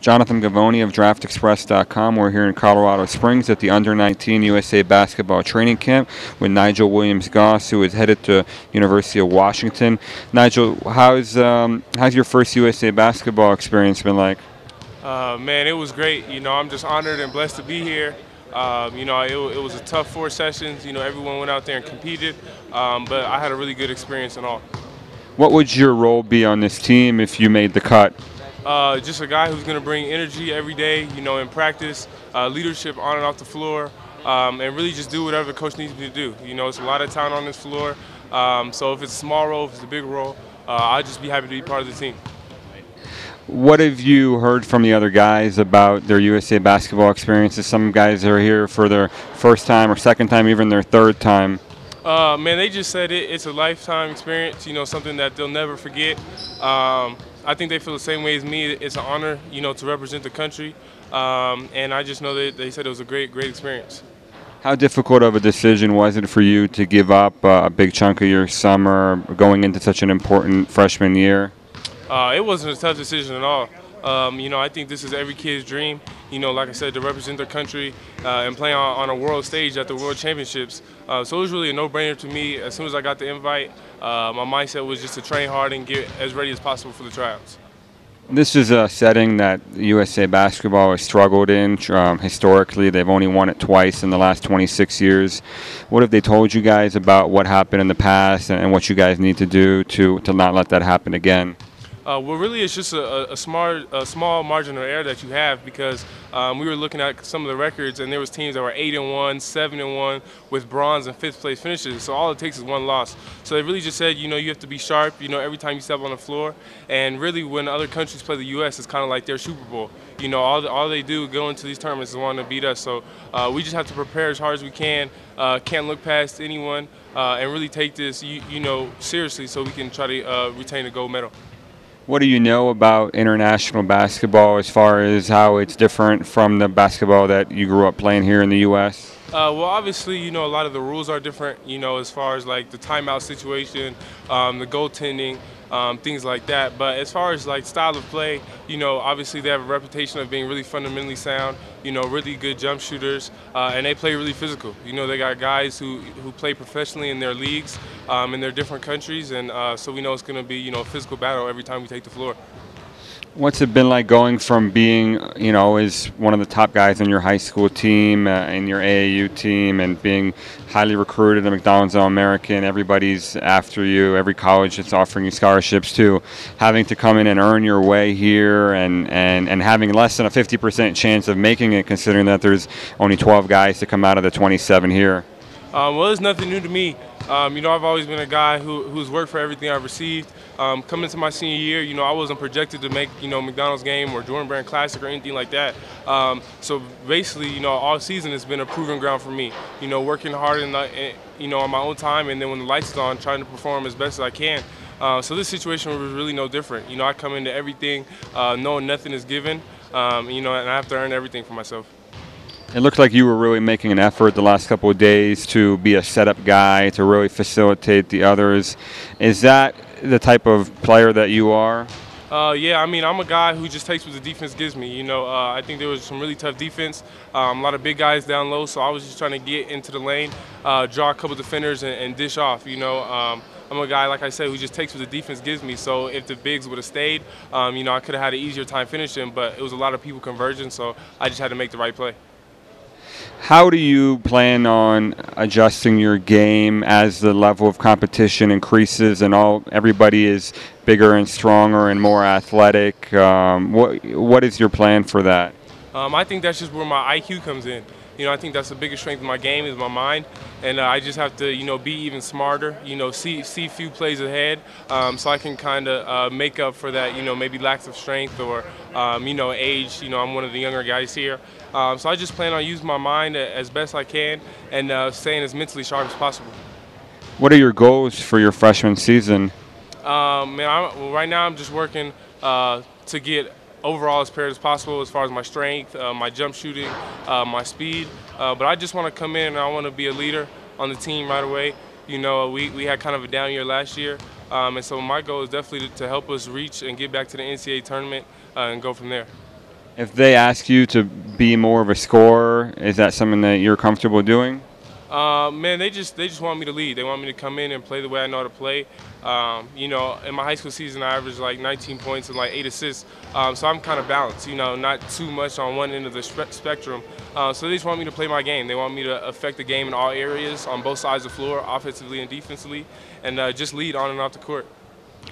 Jonathan Gavoni of DraftExpress.com. We're here in Colorado Springs at the Under-19 USA Basketball Training Camp with Nigel Williams-Goss, who is headed to University of Washington. Nigel, how's your first USA basketball experience been like? Man, it was great. I'm just honored and blessed to be here. It was a tough 4 sessions. Everyone went out there and competed, but I had a really good experience in all. What would your role be on this team if you made the cut? Just a guy who's going to bring energy every day, in practice, leadership on and off the floor, and really just do whatever the coach needs me to do. It's a lot of talent on this floor, so if it's a small role, if it's a big role, I'd just be happy to be part of the team. What have you heard from the other guys about their USA basketball experiences? Some guys are here for their first time or second time, even their third time. Man, they just said it's a lifetime experience, something that they'll never forget. I think they feel the same way as me. It's an honor, to represent the country. And I just know that they said it was a great experience. How difficult of a decision was it for you to give up a big chunk of your summer going into such an important freshman year? It wasn't a tough decision at all. I think this is every kid's dream, like I said, to represent their country and play on a world stage at the World Championships. So it was really a no-brainer to me. As soon as I got the invite, my mindset was just to train hard and get as ready as possible for the tryouts. This is a setting that USA basketball has struggled in. Historically, they've only won it twice in the last 26 years. What have they told you guys about what happened in the past and what you guys need to do to not let that happen again? Well, really, it's just a small margin of error that you have because we were looking at some of the records, and there was teams that were 8-1, 7-1 with bronze and fifth place finishes. So all it takes is one loss. So they really just said, you have to be sharp, every time you step on the floor. And really, when other countries play the U.S., it's kind of like their Super Bowl. All they do go into these tournaments is want to beat us. So we just have to prepare as hard as we can. Can't look past anyone, and really take this, seriously, so we can try to retain a gold medal. What do you know about international basketball as far as how it's different from the basketball that you grew up playing here in the U.S.? Well, obviously, a lot of the rules are different, as far as like the timeout situation, the goaltending, things like that. But as far as like style of play, obviously they have a reputation of being really fundamentally sound, really good jump shooters, and they play really physical. They got guys who play professionally in their leagues, in their different countries, and so we know it's going to be, a physical battle every time we take the floor. What's it been like going from being, as one of the top guys on your high school team, in your AAU team, and being highly recruited at McDonald's All-American, everybody's after you, every college that's offering you scholarships, to having to come in and earn your way here and having less than a 50% chance of making it, considering that there's only 12 guys to come out of the 27 here? Well, it's nothing new to me. I've always been a guy who's worked for everything I've received. Coming into my senior year, I wasn't projected to make, McDonald's game or Jordan Brand Classic or anything like that. So basically, all season it's been a proving ground for me. Working hard on my own time, and then when the lights is on, trying to perform as best as I can. So this situation was really no different. I come into everything knowing nothing is given, and I have to earn everything for myself. It looked like you were really making an effort the last couple of days to be a setup guy, to really facilitate the others. Is that the type of player that you are? Yeah, I'm a guy who just takes what the defense gives me. I think there was some really tough defense, a lot of big guys down low, so I was just trying to get into the lane, draw a couple defenders, and dish off. I'm a guy, like I said, who just takes what the defense gives me. So if the bigs would have stayed, I could have had an easier time finishing, but it was a lot of people converging, so I just had to make the right play. How do you plan on adjusting your game as the level of competition increases and everybody is bigger and stronger and more athletic? What is your plan for that? I think that's just where my IQ comes in. I think that's the biggest strength of my game is my mind, and I just have to, be even smarter. See a few plays ahead, so I can kind of make up for that. Maybe lack of strength or, age. I'm one of the younger guys here, so I just plan on using my mind as best I can and staying as mentally sharp as possible. What are your goals for your freshman season? Right now I'm just working to get overall as prepared as possible as far as my strength, my jump shooting, my speed. But I just want to come in and I want to be a leader on the team right away. We had kind of a down year last year, and so my goal is definitely to help us reach and get back to the NCAA tournament and go from there. If they ask you to be more of a scorer, is that something that you're comfortable doing? Man, they just want me to lead. They want me to come in and play the way I know how to play. You know, in my high school season, I averaged like 19 points and like 8 assists. So I'm kind of balanced. You know, not too much on one end of the spectrum. So they just want me to play my game. They want me to affect the game in all areas, on both sides of the floor, offensively and defensively, and just lead on and off the court.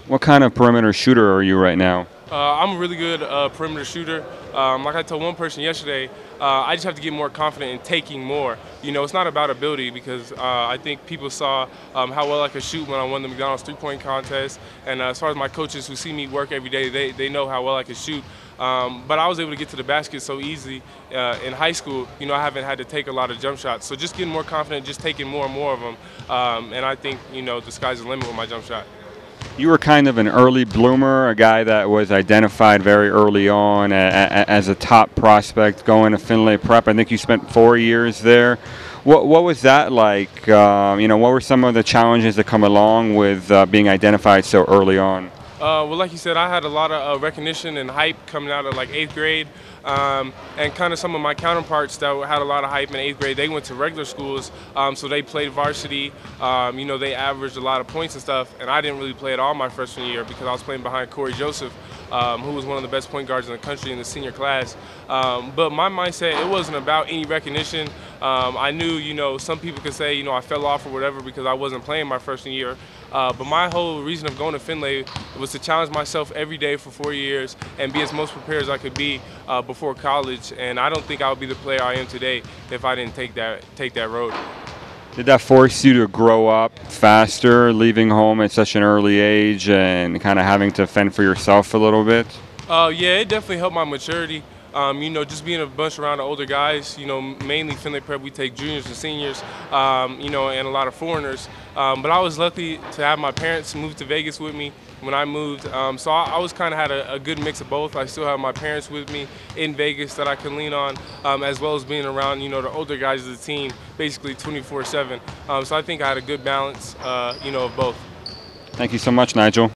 What kind of perimeter shooter are you right now? I'm a really good perimeter shooter. Like I told one person yesterday, I just have to get more confident in taking more. You know, it's not about ability because I think people saw how well I could shoot when I won the McDonald's three-point contest. And as far as my coaches who see me work every day, they know how well I could shoot. But I was able to get to the basket so easily in high school. You know, I haven't had to take a lot of jump shots. So just getting more confident, just taking more and more of them. And I think, you know, the sky's the limit with my jump shot. You were kind of an early bloomer, a guy that was identified very early on as a top prospect going to Findlay Prep. I think you spent 4 years there. What was that like? You know, what were some of the challenges that come along with being identified so early on? Well, like you said, I had a lot of recognition and hype coming out of like 8th grade. And kind of some of my counterparts that had a lot of hype in 8th grade, they went to regular schools, so they played varsity. You know, they averaged a lot of points and stuff, and I didn't really play at all my freshman year because I was playing behind Corey Joseph, who was one of the best point guards in the country in the senior class. But my mindset, it wasn't about any recognition. I knew, you know, some people could say, you know, I fell off or whatever because I wasn't playing my freshman year. But my whole reason of going to Findlay was to challenge myself every day for 4 years and be as most prepared as I could be before college. And I don't think I would be the player I am today if I didn't take that road. Did that force you to grow up faster, leaving home at such an early age and kind of having to fend for yourself a little bit? Yeah, it definitely helped my maturity. You know, just being a bunch around the older guys, you know, mainly Findlay Prep, we take juniors and seniors, you know, and a lot of foreigners. But I was lucky to have my parents move to Vegas with me when I moved. So I was kind of had a good mix of both. I still have my parents with me in Vegas that I can lean on, as well as being around, you know, the older guys of the team, basically 24/7. So I think I had a good balance, you know, of both. Thank you so much, Nigel.